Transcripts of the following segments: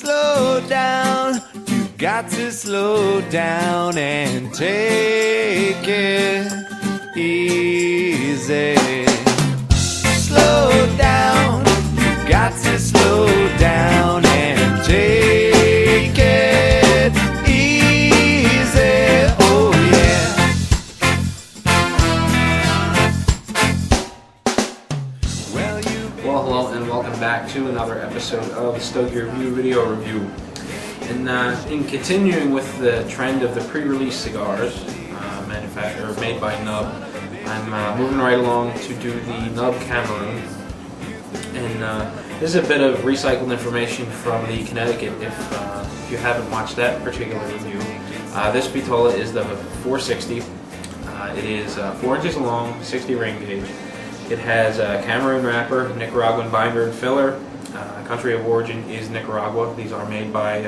Slow down, you got to slow down and take it easy. Slow down, you got to slow down and take it easy. Oh yeah. Well, hello and welcome back to another episode of the Stogie Review video review. And in continuing with the trend of the pre-release cigars made by Nub, I'm moving right along to do the Nub Cameroon. And this is a bit of recycled information from the Connecticut if you haven't watched that particular review. This Vitola is the 460. It is 4 inches long, 60 ring gauge. It has a Cameroon wrapper, Nicaraguan binder and filler. Country of origin is Nicaragua. These are made by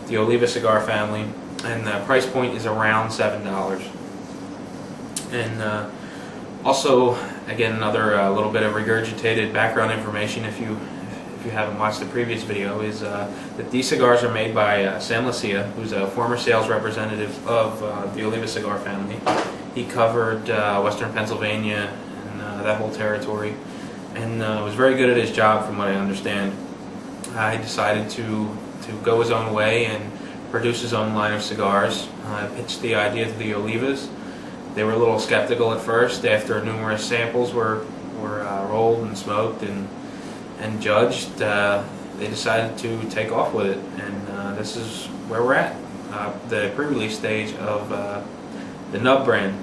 the Oliva cigar family, and the price point is around $7. And also, again, another little bit of regurgitated background information if you haven't watched the previous video is that these cigars are made by Sam Lucia, who's a former sales representative of the Oliva cigar family. He covered Western Pennsylvania and that whole territory, and was very good at his job from what I understand. He decided to go his own way and produce his own line of cigars. Pitched the idea to the Olivas. They were a little skeptical at first. After numerous samples were rolled and smoked and judged, they decided to take off with it, and this is where we're at, the pre-release stage of the Nub brand.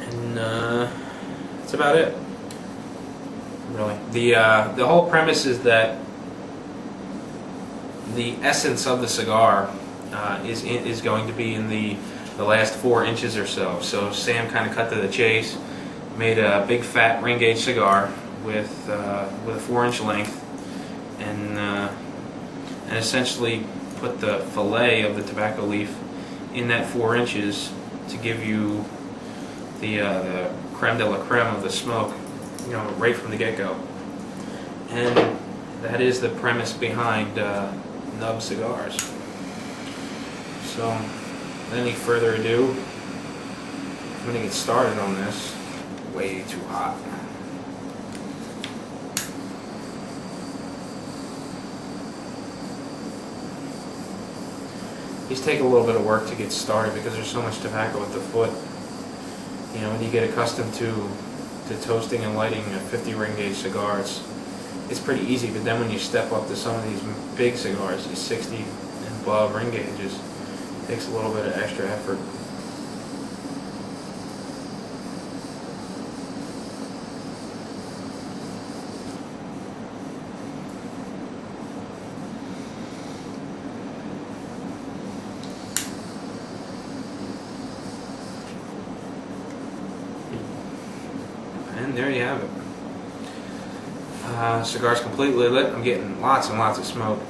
And that's about it, really. The whole premise is that the essence of the cigar is going to be in the last 4 inches or so. So Sam kind of cut to the chase, made a big fat ring gauge cigar with a 4-inch length, and essentially put the fillet of the tobacco leaf in that 4 inches to give you the creme de la creme of the smoke, right from the get-go. And that is the premise behind Nub cigars. So, without any further ado, I'm going to get started on this. Way too hot. These take a little bit of work to get started because there's so much tobacco at the foot. When you get accustomed to toasting and lighting a 50 ring gauge cigar, it's pretty easy. But then when you step up to some of these big cigars, these 60 and above ring gauges, it takes a little bit of extra effort. And there you have it. Cigar's completely lit. I'm getting lots and lots of smoke.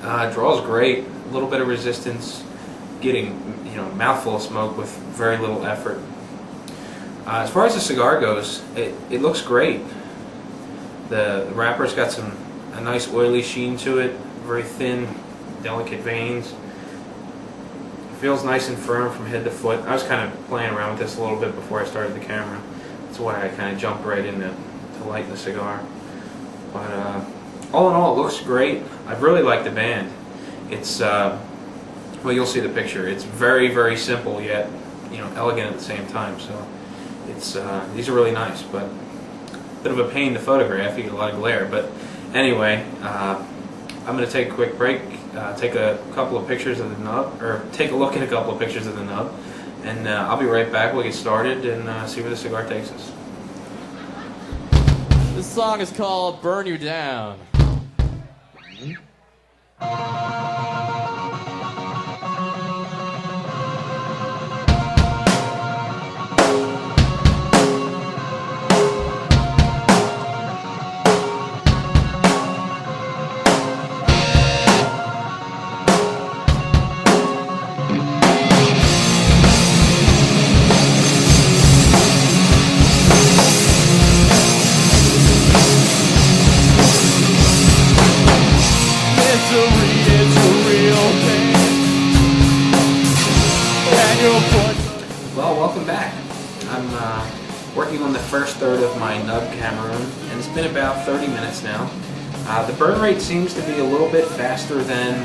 Draws great. A little bit of resistance. Getting a mouthful of smoke with very little effort. As far as the cigar goes, it looks great. The wrapper's got a nice oily sheen to it. Very thin, delicate veins. It feels nice and firm from head to foot. I was kind of playing around with this a little bit before I started the camera. That's why I kind of jumped right in to light the cigar. But all in all, it looks great. I really like the band. It's well, you'll see the picture. It's very, very simple yet elegant at the same time. So it's these are really nice, but a bit of a pain to photograph. You get a lot of glare. But anyway, I'm going to take a quick break, take a couple of pictures of the Nub, or take a look at a couple of pictures of the Nub. And I'll be right back. We'll get started and see where the cigar takes us. This song is called Burn You Down. welcome back. I'm working on the first third of my Nub Cameroon, and it's been about 30 minutes now. The burn rate seems to be a little bit faster than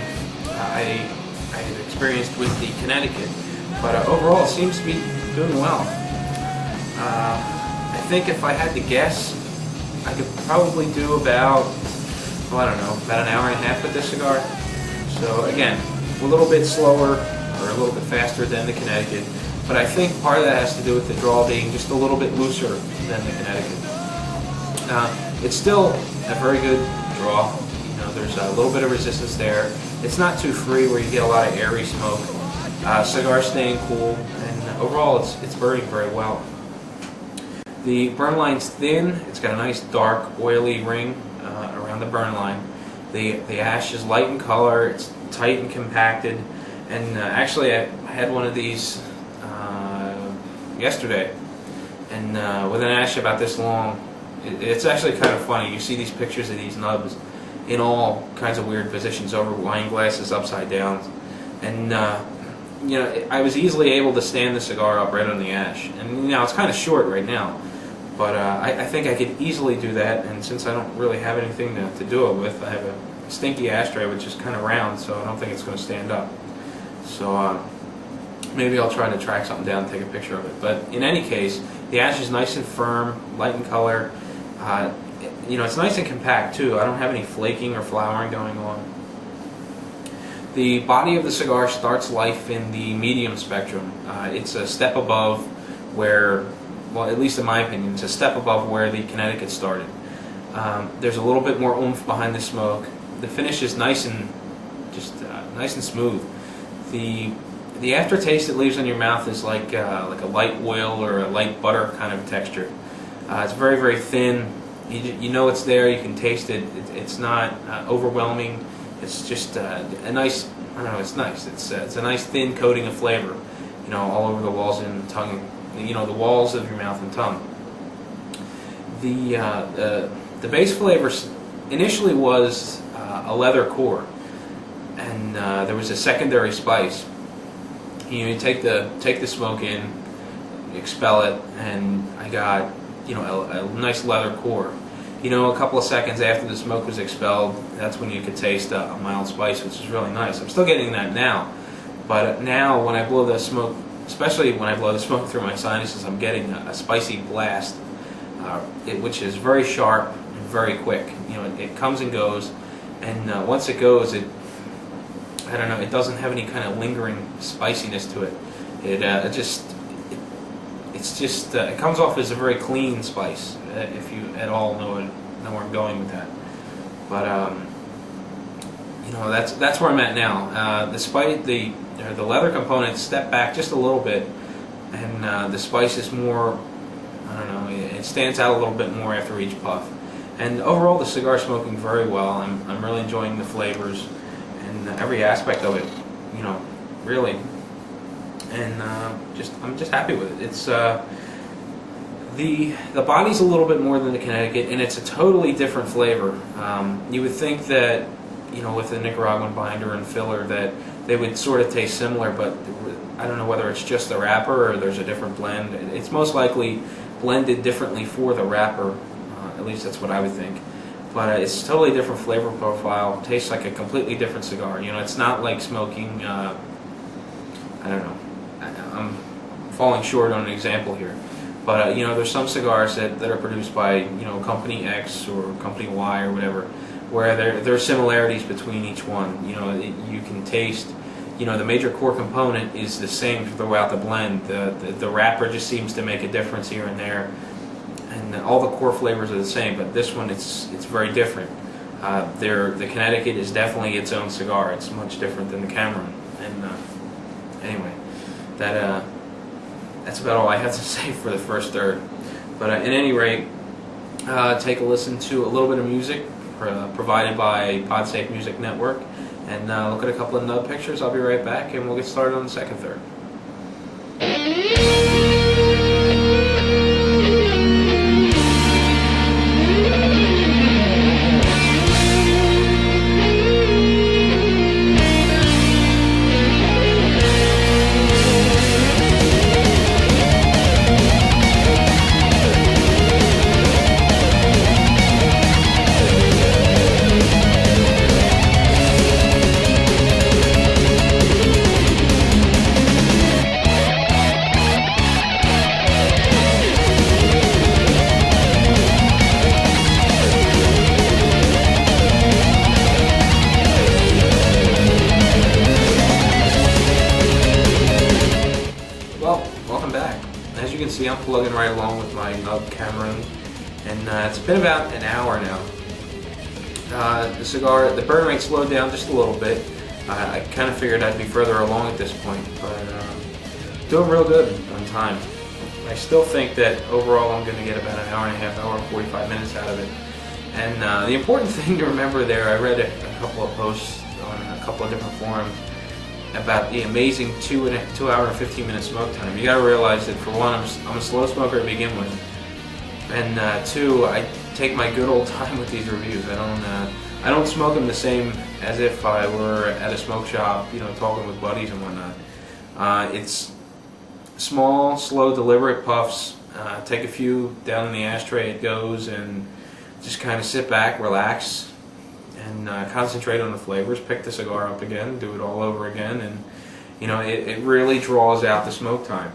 I had experienced with the Connecticut, but overall it seems to be doing well. I think if I had to guess, I could probably do about, well, I don't know, about an hour and a half with this cigar. So again, a little bit slower or a little bit faster than the Connecticut, but I think part of that has to do with the draw being just a little bit looser than the Connecticut. It's still a very good draw. You know, there's a little bit of resistance there. It's not too free where you get a lot of airy smoke. Cigar staying cool, and overall it's burning very well. The burn line's thin. It's got a nice dark oily ring around the burn line. The ash is light in color. It's tight and compacted. And actually, I had one of these yesterday, and with an ash about this long. It's actually kind of funny. You see these pictures of these nubs in all kinds of weird positions, over wine glasses, upside down, and you know, I was easily able to stand the cigar up right on the ash. And you know, it's kind of short right now, but I think I could easily do that. And since I don't really have anything to do it with, I have a stinky ashtray which is kind of round, so I don't think it's going to stand up. So maybe I'll try to track something down and take a picture of it. But in any case, the ash is nice and firm, light in color. You know, it's nice and compact too. I don't have any flaking or flowering going on. The body of the cigar starts life in the medium spectrum. It's a step above where, well, at least in my opinion, it's a step above where the Connecticut started. There's a little bit more oomph behind the smoke. The finish is nice and just nice and smooth. The aftertaste it leaves in your mouth is like a light oil or a light butter kind of texture. It's very, very thin. You know it's there. You can taste it. It's not overwhelming. It's just a nice. I don't know. It's nice. It's a nice thin coating of flavor. You know, all over the walls and tongue. You know, the walls of your mouth and tongue. The base flavor initially was a leather core, and there was a secondary spice. You know, you take the smoke in, expel it, and I got, you know, a nice leather core. You know, a couple of seconds after the smoke was expelled, that's when you could taste a mild spice, which is really nice. I'm still getting that now, but now when I blow the smoke, especially when I blow the smoke through my sinuses, I'm getting a spicy blast, which is very sharp and very quick. You know, it comes and goes, and once it goes, I don't know, it doesn't have any kind of lingering spiciness to it. It comes off as a very clean spice, if you at all know where I'm going with that. But you know, that's where I'm at now. Despite the leather components step back just a little bit, and the spice is more, I don't know, it stands out a little bit more after each puff. And overall, the cigar is smoking very well. I'm really enjoying the flavors and every aspect of it, you know, really. And I'm just happy with it. It's the body's a little bit more than the Connecticut, and it's a totally different flavor. You would think that, you know, with the Nicaraguan binder and filler that they would sort of taste similar, but I don't know whether it's just the wrapper or there's a different blend. It's most likely blended differently for the wrapper. At least that's what I would think. But it's a totally different flavor profile. It tastes like a completely different cigar. You know, it's not like smoking. I don't know. I'm falling short on an example here, but you know, there's some cigars that are produced by, you know, company X or company Y or whatever, where there are similarities between each one. You know, you can taste, you know, the major core component is the same throughout the blend. The wrapper just seems to make a difference here and there, and all the core flavors are the same. But this one, it's very different. The Connecticut is definitely its own cigar. It's much different than the Cameroon. And anyway, that's about all I have to say for the first third. But at any rate, take a listen to a little bit of music provided by PodSafe Music Network, and look at a couple of nub pictures. I'll be right back, and we'll get started on the second third. see, I'm plugging right along with my Nub Cameroon, and it's been about an hour now. The cigar, the burn rate slowed down just a little bit. I kind of figured I'd be further along at this point, but doing real good on time. I still think that overall I'm going to get about an hour and a half, hour and 45 minutes out of it. And the important thing to remember there, I read a couple of posts on a couple of different forums about the amazing 2 hour and 15 minute smoke time. You got to realize that for one, I'm a slow smoker to begin with, and two, I take my good old time with these reviews. I don't smoke them the same as if I were at a smoke shop, you know, talking with buddies and whatnot. It's small, slow, deliberate puffs. Take a few down in the ashtray, it goes, and just kind of sit back, relax, and concentrate on the flavors. Pick the cigar up again, do it all over again, and you know, it really draws out the smoke time.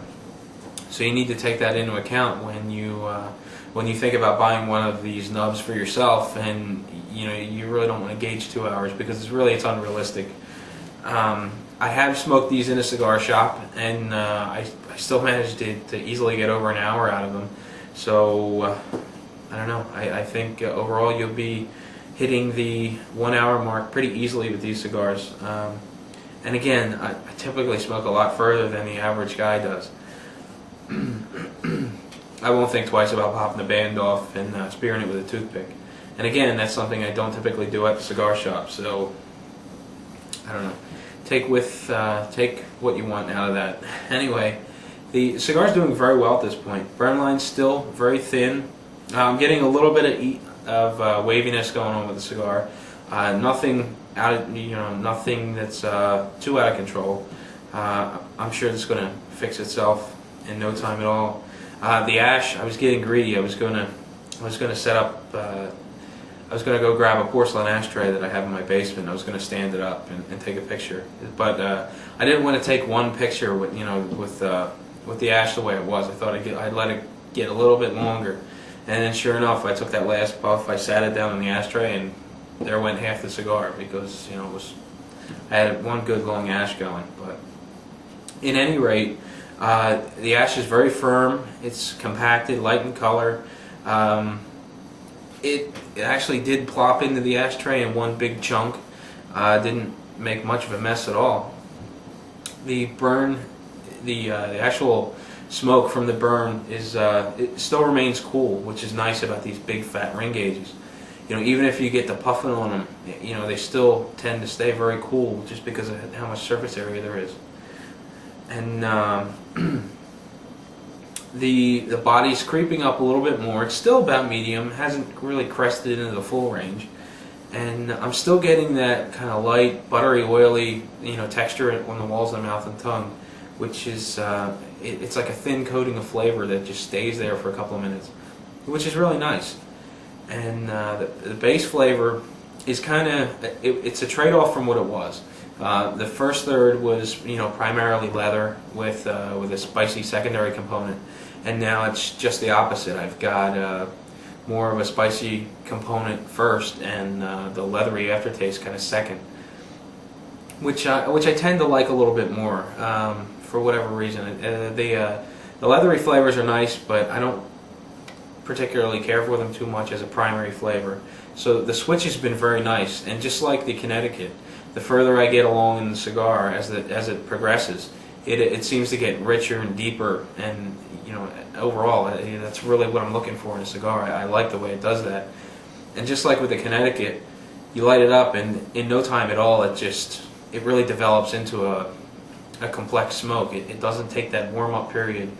So you need to take that into account when you think about buying one of these nubs for yourself, and you know, you really don't want to gauge 2 hours because it's unrealistic. I have smoked these in a cigar shop, and I still managed to easily get over an hour out of them. So I don't know. I think overall you'll be hitting the 1 hour mark pretty easily with these cigars. And again, I typically smoke a lot further than the average guy does. I won't think twice about popping the band off and spearing it with a toothpick. And again, that's something I don't typically do at the cigar shop. So I don't know. Take what you want out of that. Anyway, the cigar's doing very well at this point. Burn line's still very thin. I'm getting a little bit of waviness going on with the cigar. Nothing nothing that's too out of control. I'm sure it's going to fix itself in no time at all. The ash, I was getting greedy. I was going to set up. I was going to go grab a porcelain ashtray that I have in my basement. I was going to stand it up and take a picture, but I didn't want to take one picture with the ash the way it was. I thought I'd let it get a little bit longer, and then sure enough, I took that last puff, I sat it down in the ashtray, and there went half the cigar because I had one good long ash going. But in any rate, the ash is very firm. It's compacted, light in color. It actually did plop into the ashtray in one big chunk. Didn't make much of a mess at all. The burn, the actual smoke from the burn it still remains cool, which is nice about these big fat ring gauges. You know, even if you get the puffing on them, you know, they still tend to stay very cool just because of how much surface area there is. And the body's creeping up a little bit more. It's still about medium, hasn't really crested into the full range, and I'm still getting that kind of light, buttery, oily, texture on the walls of the mouth and tongue, which is it's like a thin coating of flavor that just stays there for a couple of minutes, which is really nice. And the base flavor is kind of it's a trade-off from what it was. The first third was primarily leather with a spicy secondary component. And now it's just the opposite. I've got more of a spicy component first, and the leathery aftertaste kind of second, which I tend to like a little bit more for whatever reason. The leathery flavors are nice, but I don't particularly care for them too much as a primary flavor. So the switch has been very nice, and just like the Connecticut, the further I get along in the cigar as it progresses, it seems to get richer and deeper, and overall, that's really what I'm looking for in a cigar. I like the way it does that. And just like with the Connecticut, you light it up, and in no time at all, it really develops into a complex smoke. It doesn't take that warm-up period,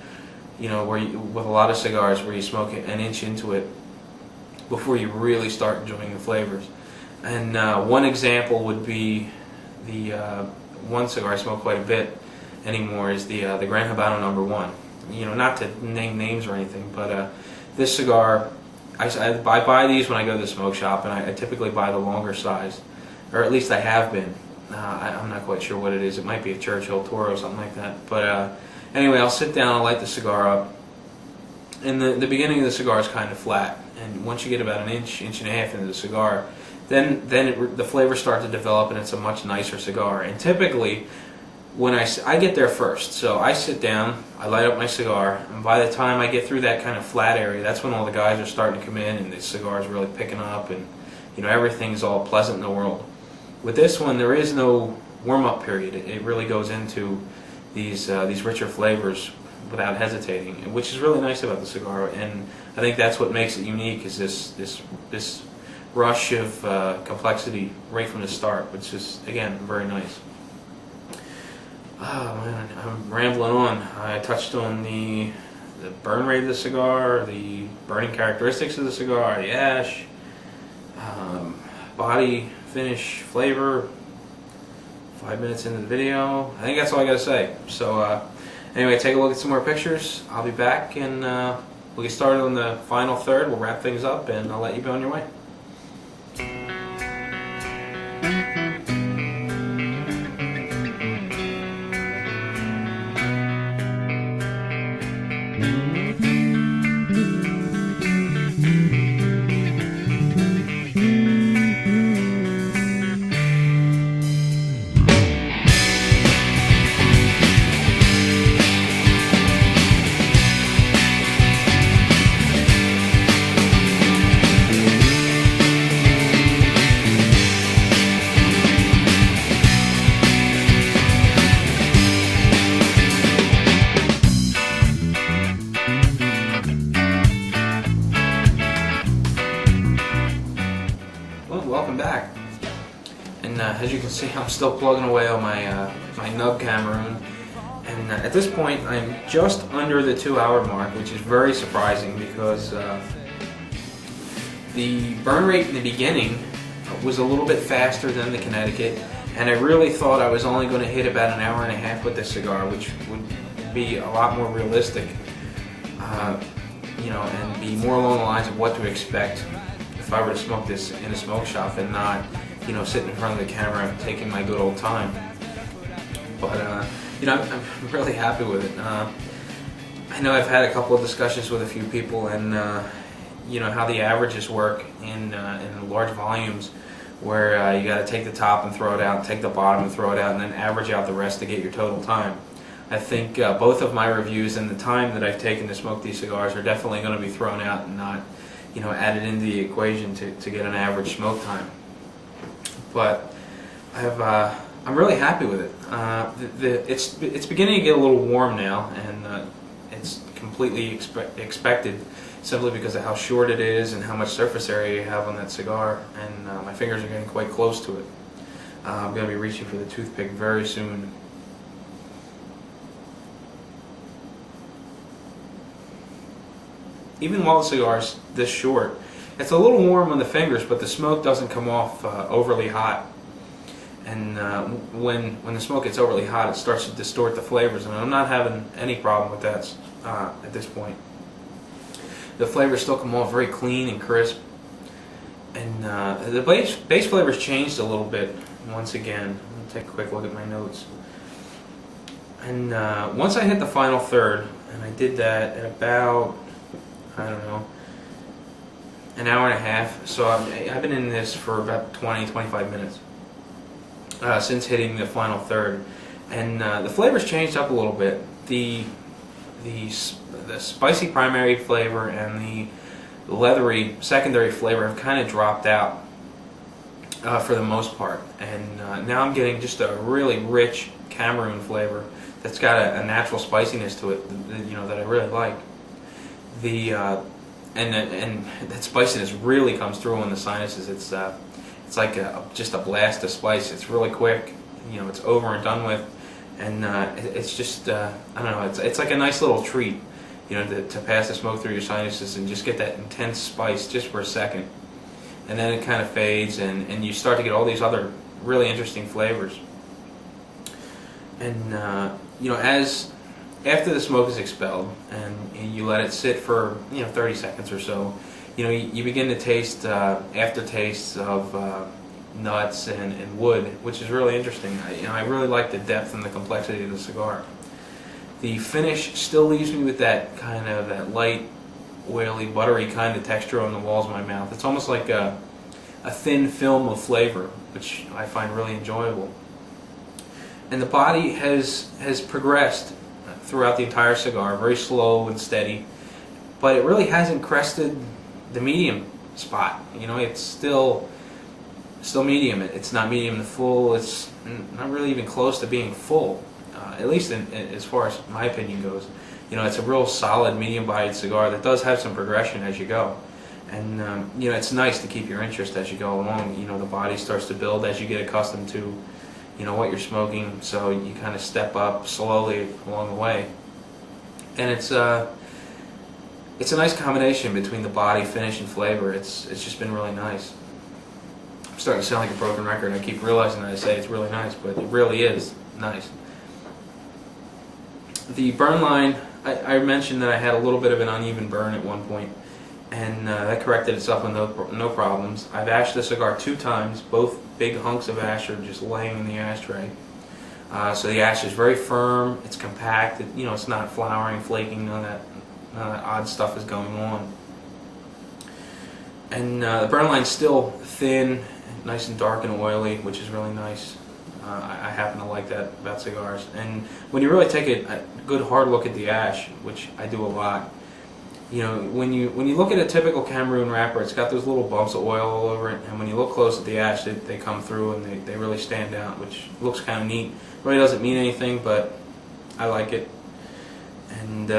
with a lot of cigars where you smoke an inch into it before you really start enjoying the flavors. And one example would be the one cigar I smoke quite a bit anymore is the Gran Habano No. 1. Not to name names or anything, but this cigar, I buy these when I go to the smoke shop, and I typically buy the longer size, or at least I have been. I'm not quite sure what it is. It might be a Churchill Toro or something like that. But anyway, I'll sit down, I'll light the cigar up, and the beginning of the cigar is kind of flat, and once you get about an inch and a half into the cigar, then the flavors start to develop, and it's a much nicer cigar. And typically, I get there first, so I sit down, I light up my cigar, and by the time I get through that kind of flat area, that's when all the guys are starting to come in, and the cigar's really picking up, and everything's all pleasant in the world. With this one, there is no warm-up period. It really goes into these richer flavors without hesitating, which is really nice about the cigar. And I think that's what makes it unique, is this rush of complexity right from the start, which is, again, very nice. Oh man, I'm rambling on. I touched on the burn rate of the cigar, the burning characteristics of the cigar, the ash, body, finish, flavor. 5 minutes into the video. I think that's all I gotta say. So anyway, take a look at some more pictures. I'll be back, and we'll get started on the final third. We'll wrap things up, and I'll let you be on your way. Welcome back. And as you can see, I'm still plugging away on my my Nub Cameroon. And at this point, I'm just under the 2-hour mark, which is very surprising because the burn rate in the beginning was a little bit faster than the Connecticut, and I really thought I was only going to hit about 1.5 hours with this cigar, which would be a lot more realistic, and be more along the lines of what to expect if I were to smoke this in a smoke shop and not, sitting in front of the camera taking my good old time. But I'm really happy with it. I know I've had a couple of discussions with a few people, and how the averages work in large volumes, where you got to take the top and throw it out, and take the bottom and throw it out, and then average out the rest to get your total time. I think both of my reviews and the time that I've taken to smoke these cigars are definitely going to be thrown out and not, added into the equation to get an average smoke time. But I'm really happy with it. It's beginning to get a little warm now, and it's completely expected, simply because of how short it is and how much surface area you have on that cigar, and my fingers are getting quite close to it. I'm going to be reaching for the toothpick very soon. Even while the cigar's this short, it's a little warm on the fingers, but the smoke doesn't come off overly hot. And when the smoke gets overly hot, it starts to distort the flavors, and I'm not having any problem with that at this point. The flavors still come off very clean and crisp, and the base flavors changed a little bit once again. Let me take a quick look at my notes. And once I hit the final third, and I did that at about, I don't know, 1.5 hours, so I've been in this for about 20-25 minutes since hitting the final third, and the flavors changed up a little bit. The spicy primary flavor and the leathery secondary flavor have kind of dropped out for the most part, and now I'm getting just a really rich Cameroon flavor that's got a natural spiciness to it, that I really like. And that spiciness really comes through in the sinuses. It's like just a blast of spice. It's really quick. It's over and done with, and it's just I don't know. It's like a nice little treat, to pass the smoke through your sinuses and just get that intense spice just for a second, and then it kind of fades, and you start to get all these other really interesting flavors. And as after the smoke is expelled and you let it sit for 30 seconds or so, you begin to taste aftertastes of nuts and wood, which is really interesting. I really like the depth and the complexity of the cigar. The finish still leaves me with that kind of that light, oily, buttery kind of texture on the walls of my mouth. It's almost like a thin film of flavor, which I find really enjoyable. and the body has progressed throughout the entire cigar, very slow and steady, but it really hasn't crested the medium spot. You know, it's still medium. It's not medium to full. It's not really even close to being full, at least as far as my opinion goes. You know, it's a real solid medium-bodied cigar that does have some progression as you go. And, you know, it's nice to keep your interest as you go along. You know, the body starts to build as you get accustomed to, you know, what you're smoking. So you kind of step up slowly along the way. And it's a nice combination between the body, finish, and flavor. It's just been really nice. I'm starting to sound like a broken record. I keep realizing that I say it's really nice, but it really is nice. The burn line, I mentioned that I had a little bit of an uneven burn at one point, and that corrected itself with no problems. I've ashed the cigar 2 times. Both big hunks of ash are just laying in the ashtray. So the ash is very firm, it's compact, you know, it's not flowering, flaking, none of that odd stuff is going on. And the burn line's still thin, nice and dark and oily, which is really nice. I happen to like that about cigars. And when you really take a good hard look at the ash, which I do a lot, you know, when you look at a typical Cameroon wrapper, it's got those little bumps of oil all over it, and when you look close at the ash, they come through and they really stand out, which looks kind of neat. Really doesn't mean anything, but I like it. And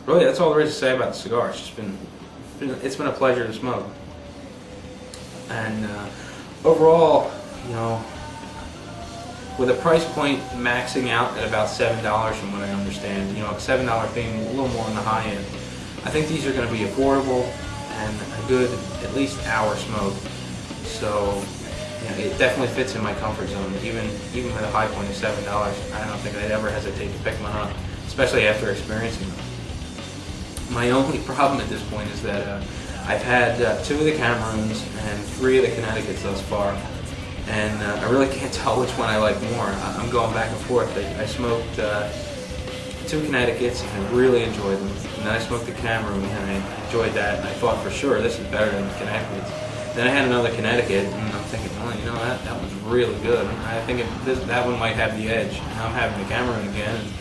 really, that's all there is to say about the cigar. It's just been a pleasure to smoke. And overall, you know, with a price point maxing out at about $7 from what I understand, you know, $7 being a little more on the high end, I think these are going to be affordable and a good at least hour smoke. So, you know, it definitely fits in my comfort zone. Even with a high point of $7, I don't think I'd ever hesitate to pick one up, especially after experiencing them. My only problem at this point is that I've had 2 of the Cameroons and 3 of the Connecticut's thus far, and I really can't tell which one I like more. I'm going back and forth. I smoked 2 Connecticut's and I really enjoyed them, and then I smoked the Cameroon and I enjoyed that, and I thought for sure this is better than the Connecticut's. Then I had another Connecticut, and I'm thinking, well, you know, that one's really good. I think that one might have the edge. And I'm having the Cameroon again, and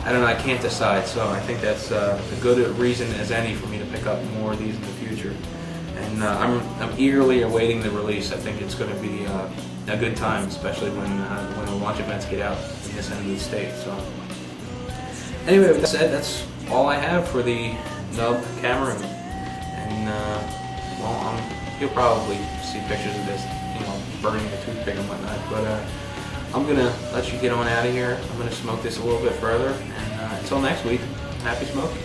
I don't know, I can't decide. So I think that's a good reason as any for me to pick up more of these in the future. And I'm eagerly awaiting the release. I think it's going to be a good time, especially when the launch events get out in this end of the state. So anyway, with that said, that's all I have for the Nub Cameroon. And well, you'll probably see pictures of this, you know, burning the toothpick and whatnot. But I'm gonna let you get on out of here. I'm gonna smoke this a little bit further, and until next week, happy smoking.